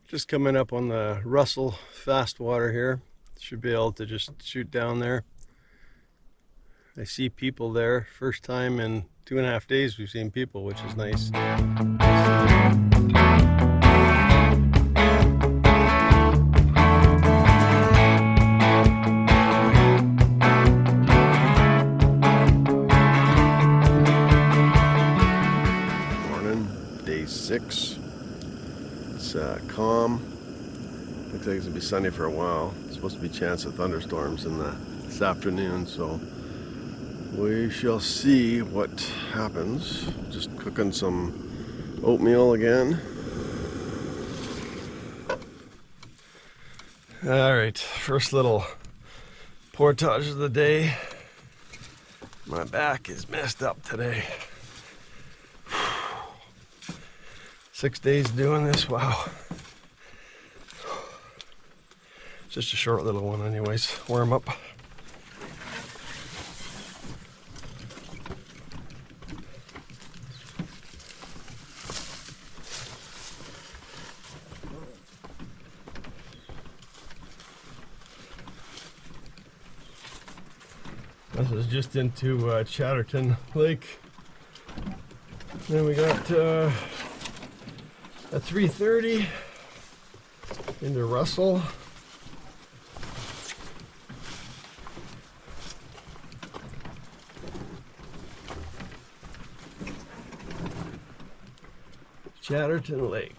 Just coming up on the Russell fast water here. Should be able to just shoot down there. I see people there. First time in 2.5 days we've seen people, which is nice. Morning, day 6. It's calm. Looks like it's gonna be sunny for a while. It's supposed to be a chance of thunderstorms this afternoon, so we shall see what happens. Just cooking some oatmeal again. All right, first little portage of the day. My back is messed up today. 6 days doing this, wow. Just a short little one anyways, warm up. This is just into Chatterton Lake. Then we got at 3:30 into Russell. Chatterton Lake.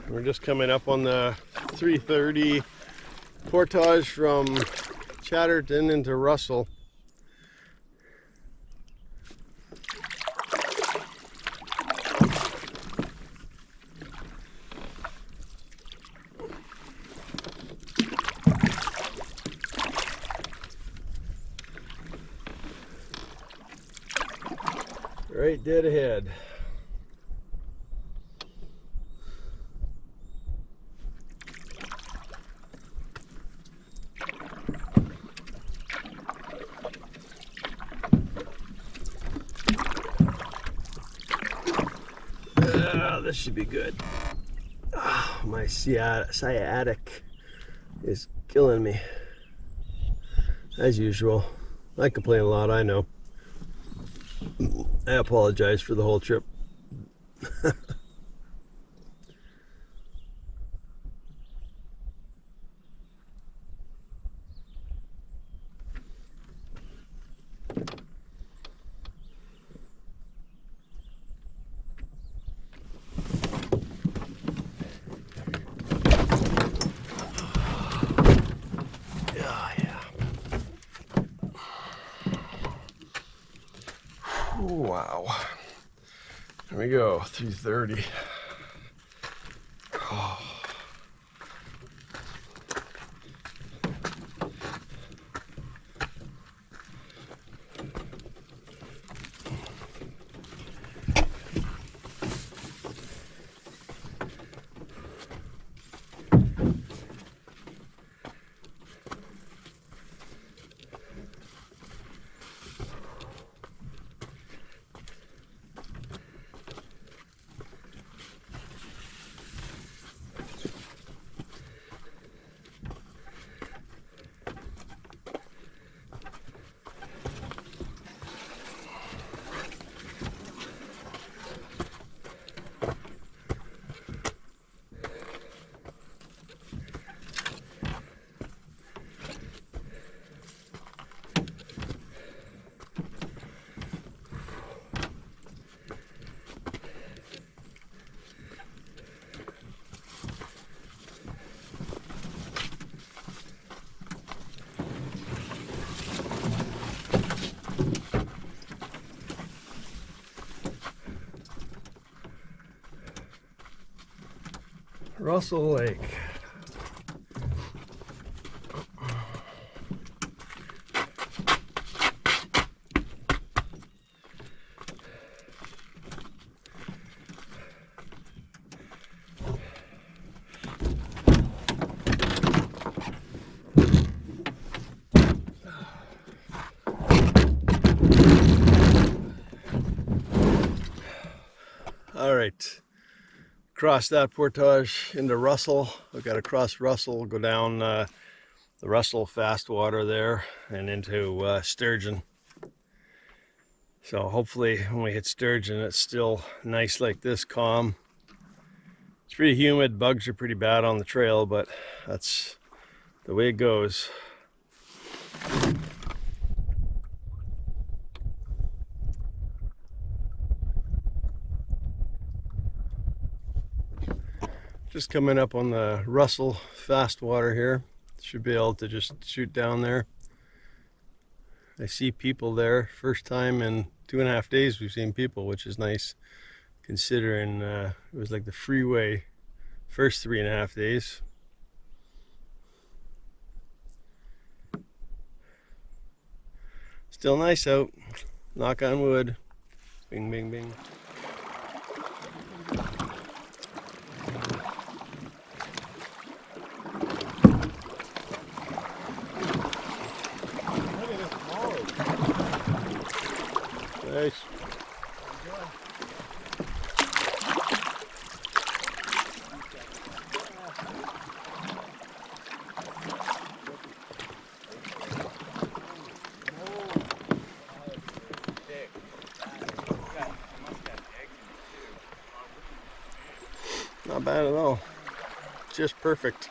We're just coming up on the 3:30 portage from Chatterton into Russell. Right dead ahead. This should be good. Oh, my sciatic is killing me. As usual. I complain a lot, I know. I apologize for the whole trip. we go, 3:30. Oh. Russell Lake. All right. Cross that portage into Russell. We've got to cross Russell, go down the Russell fast water there and into Sturgeon. So hopefully when we hit Sturgeon it's still nice like this, calm. It's pretty humid, bugs are pretty bad on the trail, but that's the way it goes. Just coming up on the Russell fast water here. Should be able to just shoot down there. I see people there. First time in 2.5 days we've seen people, which is nice considering it was like the freeway first 3.5 days. Still nice out. Knock on wood. Bing, bing, bing. Nice. Not bad at all. Just perfect.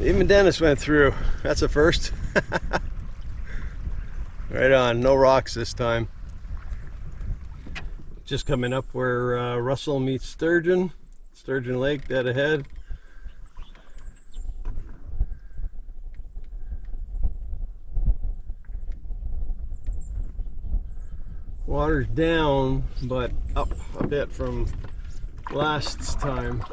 Even Dennis went through. That's a first. Right on, no rocks this time. Just coming up where Russell meets Sturgeon. Sturgeon Lake dead ahead. Water's down, but up a bit from last time.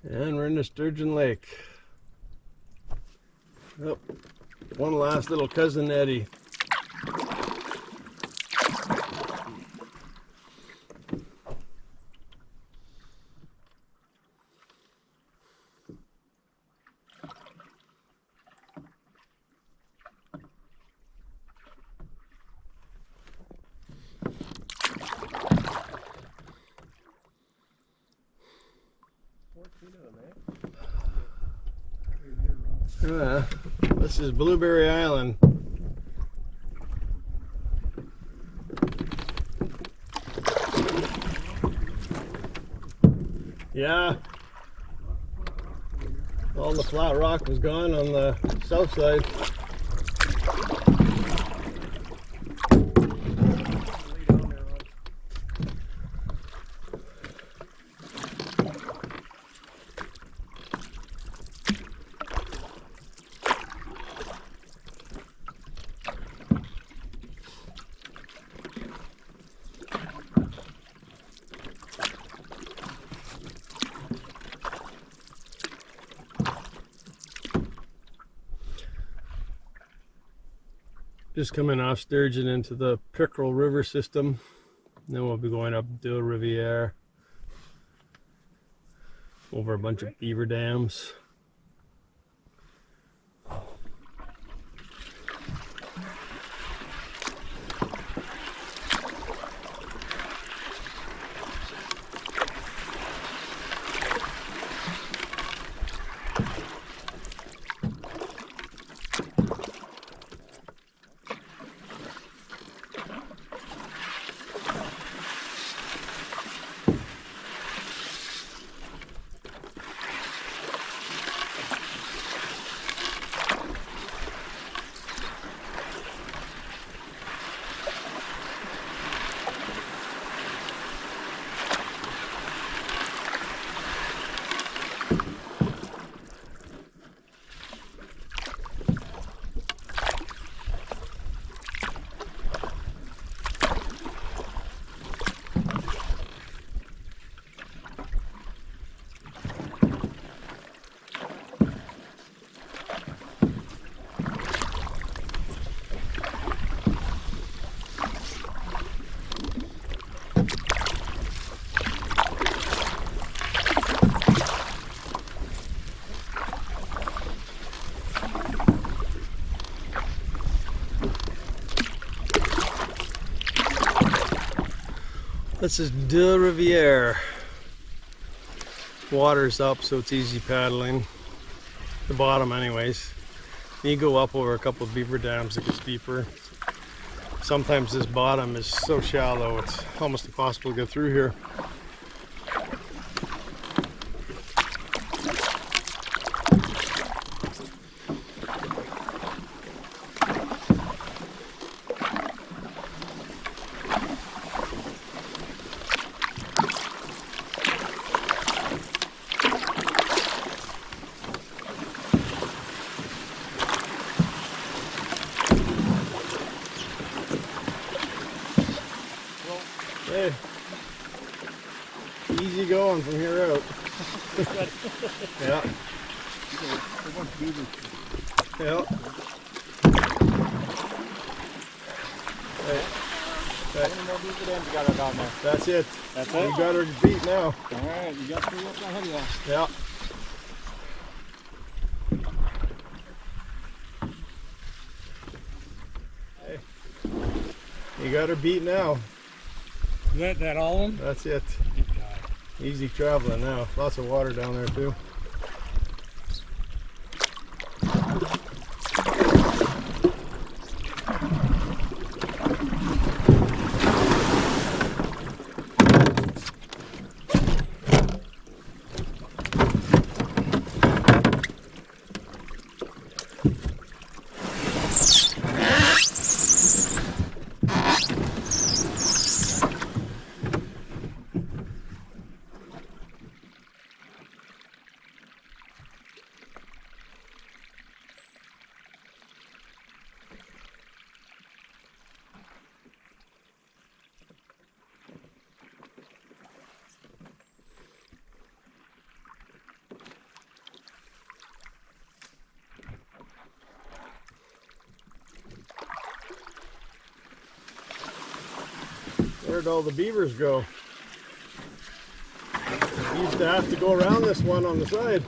And we're in the Sturgeon Lake. Oh, one last little cousin Eddie. This is Blueberry Island. Yeah, all the flat rock was gone on the south side. Just coming off Sturgeon into the Pickrel River system. Then we'll be going up Deux Rivières over a bunch of beaver dams. This is Deux Rivières. Water's up, so it's easy paddling. The bottom anyways. You go up over a couple of beaver dams, it gets deeper. Sometimes this bottom is so shallow, it's almost impossible to get through here. Hey, easy going from here out. Yeah. Yeah. Hey. How many more beaver dams you got her down there? That's it. That's it? You got her beat now. Alright, you got 3 up ahead of you. Yeah. Hey. You got her beat now. Is that all of them? That's it. Easy traveling now. Lots of water down there too. where'd all the beavers go? We used to have to go around this one on the side.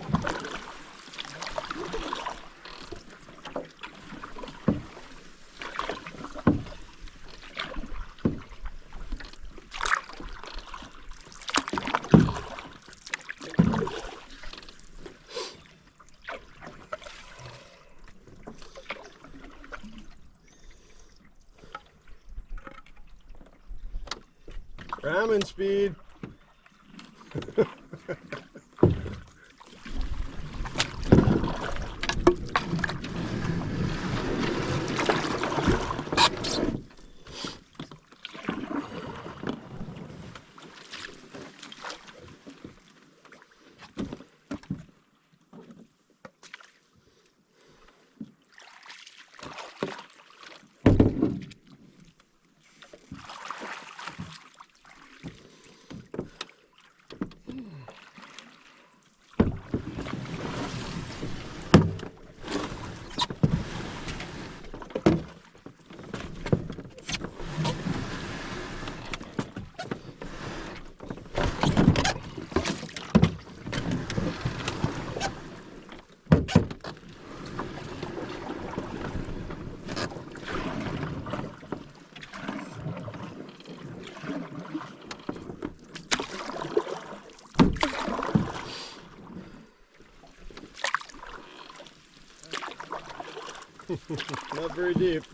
Ramming speed. Not very deep.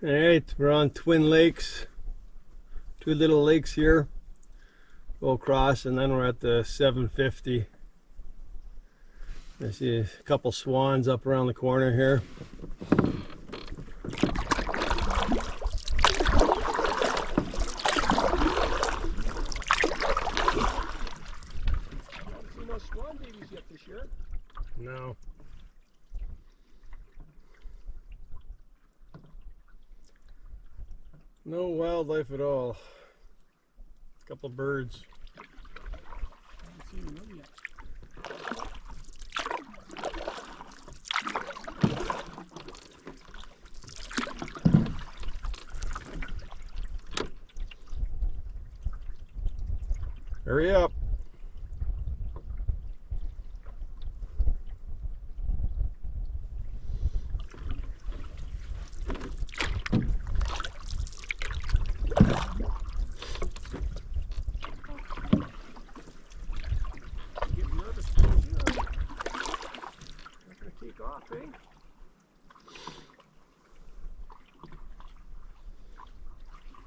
Alright, we're on Twin Lakes. Two little lakes here. Go across and then we're at the 750. I see a couple swans up around the corner here. Haven't seen no swan babies yet this year. No. No wildlife at all. A couple birds. Haven't seen them yet. Hurry up.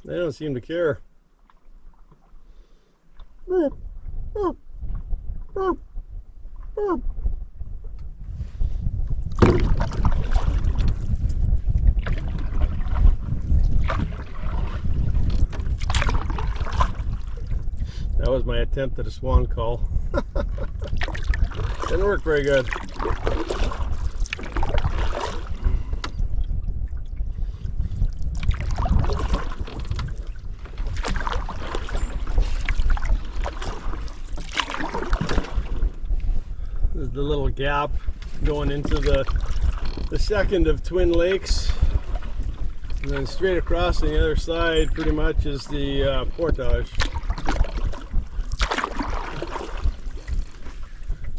They don't seem to care. Boop, boop, boop, boop. That was my attempt at a swan call. Didn't work very good. This is the little gap going into the second of Twin Lakes. And then straight across on the other side pretty much is the Portage.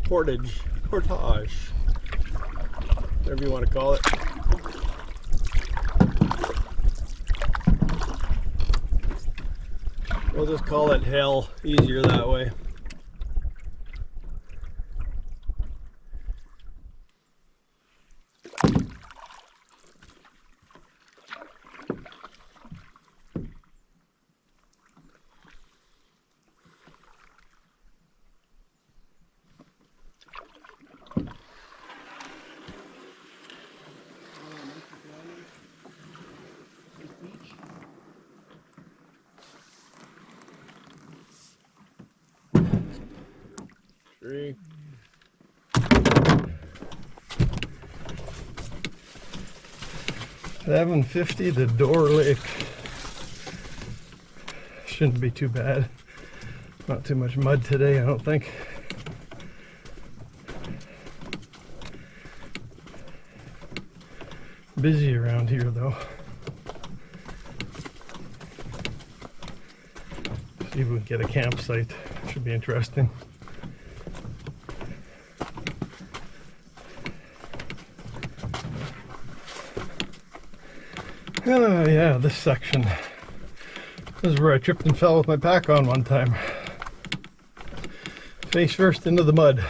Portage, whatever you want to call it. We'll just call it hell, easier that way. Three. $7.50 to Door Lake. Shouldn't be too bad. Not too much mud today, I don't think. Busy around here though. See if we can get a campsite. Should be interesting. Oh yeah, this section. This is where I tripped and fell with my pack on one time. Face first into the mud.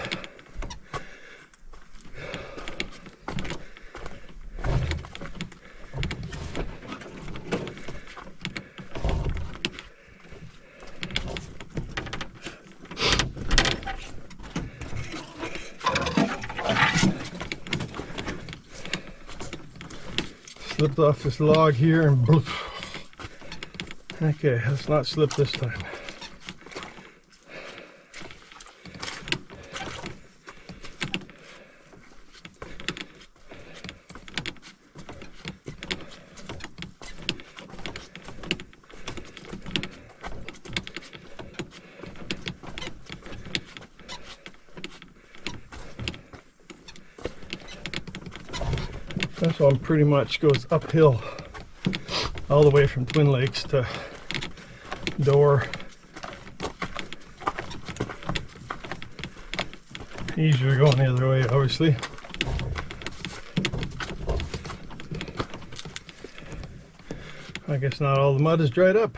Slipped off this log here and bloop. Okay, let's not slip this time. This one pretty much goes uphill all the way from Twin Lakes to Door. Easier going the other way, obviously. I guess not all the mud is dried up.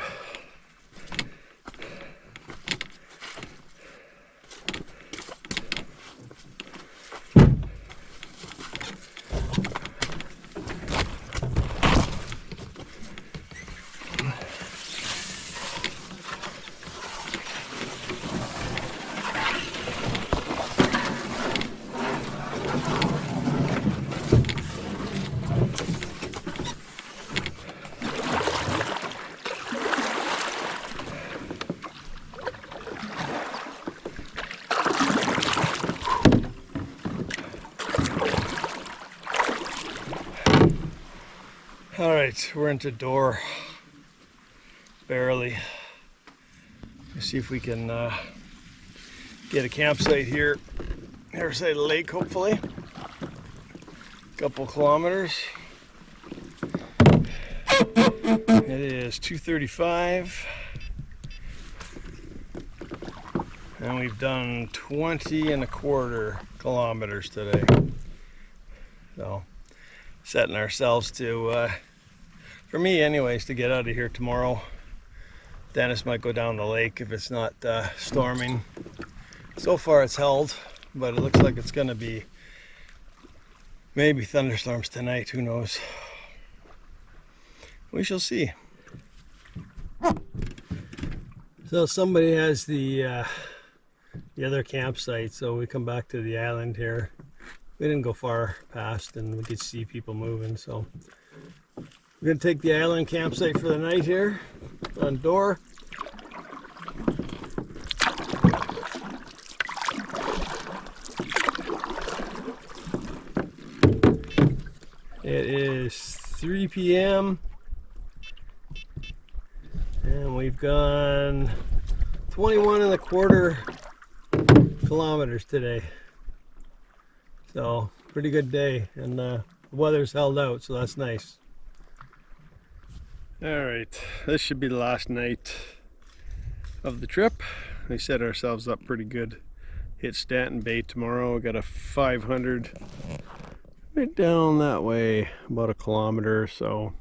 All right, we're into Door, barely. Let's see if we can get a campsite here, other side of the lake, hopefully. Couple kilometers. It is 2:35, and we've done 20.25 kilometers today. So, setting ourselves to, for me anyways, to get out of here tomorrow. Dennis might go down the lake if it's not storming. So far it's held, but it looks like it's going to be maybe thunderstorms tonight, who knows. We shall see. So somebody has the other campsite, so we come back to the island here. We didn't go far past and we could see people moving, so we're gonna take the island campsite for the night here on Door. It is 3 p.m. and we've gone 21.25 kilometers today. So pretty good day, and the weather's held out, so that's nice. All right, this should be the last night of the trip. We set ourselves up pretty good. Hit Stanton Bay tomorrow. Got a 500 right down that way, about 1 kilometer or so.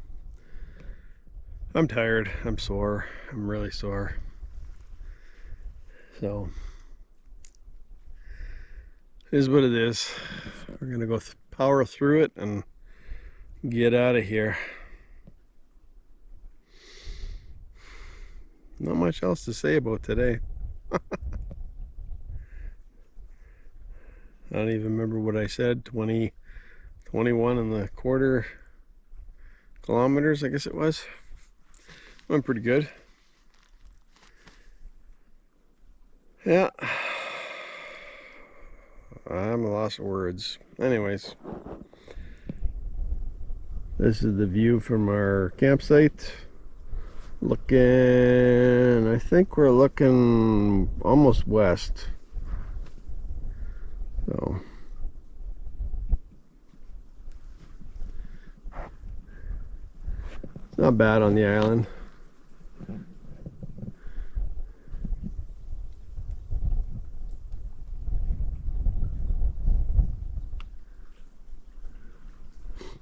I'm tired, I'm sore, I'm really sore. So, it is what it is. We're gonna go power through it and get out of here. Not much else to say about today. I don't even remember what I said. 21.25 kilometers, I guess it was. Went pretty good. Yeah. I'm a loss of words. Anyways. This is the view from our campsite. Looking, I think we're looking almost west. So. It's not bad on the island.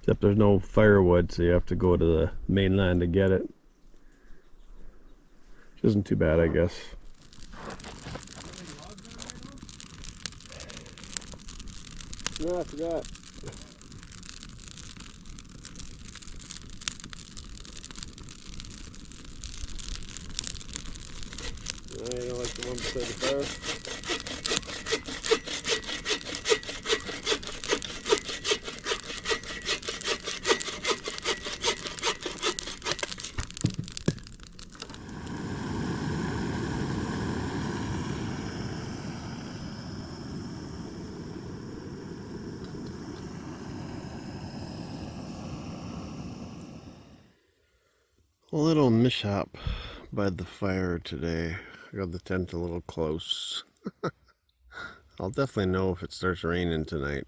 Except there's no firewood, so you have to go to the mainland to get it. Which isn't too bad, I guess. No, I forgot. You don't like the one beside the fire? A little mishap by the fire today. I got the tent a little close. I'll definitely know if it starts raining tonight.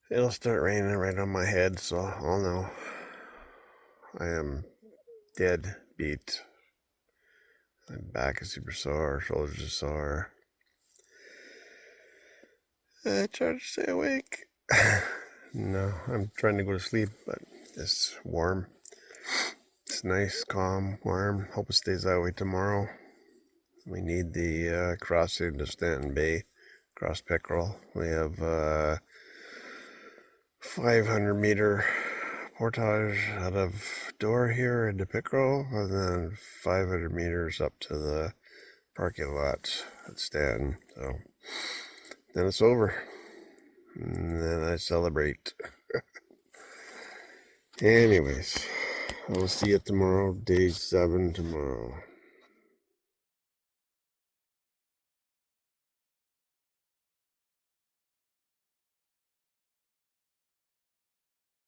It'll start raining right on my head, so I'll know. I am dead beat. My back is super sore, shoulders are sore. I try to stay awake. No, I'm trying to go to sleep, but it's warm. It's nice, calm, warm. Hope it stays that way tomorrow. We need the crossing to Stanton Bay, across Pickrel. We have 500-meter portage out of door here into Pickrel, and then 500 meters up to the parking lot at Stanton. So then it's over. And then I celebrate. Anyways, I will see you tomorrow, day 7 tomorrow.